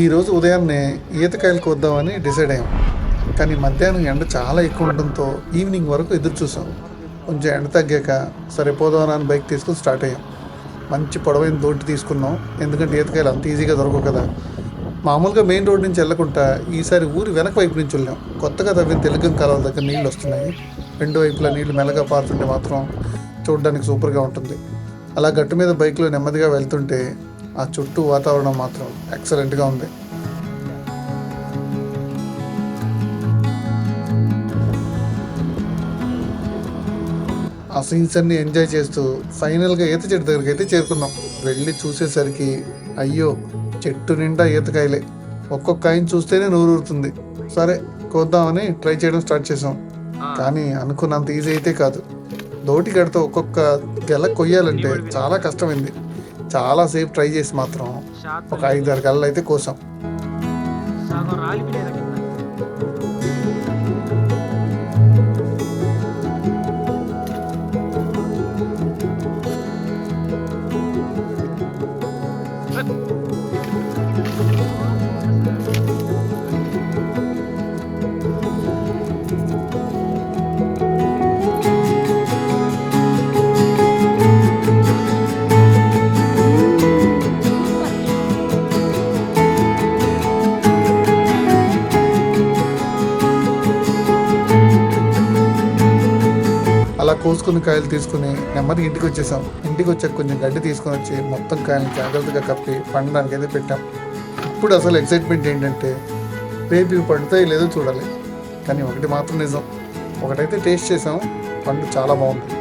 ఈరోజు ఉదయాన్నే ఈతకాయలు కోద్దామని డిసైడ్ అయ్యాం. కానీ మధ్యాహ్నం ఎండ చాలా ఎక్కువ ఉండడంతో ఈవినింగ్ వరకు ఎదురు చూసాం. కొంచెం ఎండ తగ్గాక సరే పోదామని అని బైక్ తీసుకుని స్టార్ట్ అయ్యాం. మంచి పొడవైన దోటి తీసుకున్నాం, ఎందుకంటే ఈతకాయలు అంత ఈజీగా దొరకవు కదా. మామూలుగా మెయిన్ రోడ్ నుంచి వెళ్ళకుండా ఈసారి ఊరి వెనక వైపు నుంచి వెళ్ళాం. కొత్తగా తవ్విన తెలుగు కాలువల దగ్గర నీళ్ళు వస్తున్నాయి. రెండు వైపులా నీళ్ళు మెల్లగా పారుతుంటే మాత్రం చూడడానికి సూపర్గా ఉంటుంది. అలా గట్టు మీద బైక్లో నెమ్మదిగా వెళ్తుంటే ఆ చుట్టూ వాతావరణం మాత్రం ఎక్సలెంట్గా ఉంది. ఆ సీన్స్ అన్ని ఎంజాయ్ చేస్తూ ఫైనల్గా ఈత చెట్టు దగ్గరికి అయితే చేరుకున్నాం. వెళ్ళి చూసేసరికి అయ్యో, చెట్టు నిండా ఈతకాయలే. ఒక్కొక్క కాయని చూస్తేనే నోరూరుతుంది. సరే కోద్దామని ట్రై చేయడం స్టార్ట్ చేసాం. కానీ అనుకున్నంత ఈజీ అయితే కాదు. దోటి గడతో ఒక్కొక్క గెల కొయ్యాలంటే చాలా కష్టమైంది. చాలాసేపు ట్రై చేసి మాత్రం ఒక 5-6 గెలలు అయితే కోసాం. అలా కోసుకుని కాయలు తీసుకుని నెమ్మది ఇంటికి వచ్చేసాం. ఇంటికి వచ్చాక కొంచెం గడ్డి తీసుకొని వచ్చి మొత్తం కాయలు జాగ్రత్తగా కప్పి పండడానికి అయితే పెట్టాం. ఇప్పుడు అసలు ఎక్సైట్మెంట్ ఏంటంటే రేపు ఇవి పండుతాయి లేదో చూడాలి. కానీ ఒకటి మాత్రం నిజం, ఒకటైతే టేస్ట్ చేసాం, పండు చాలా బాగుంది.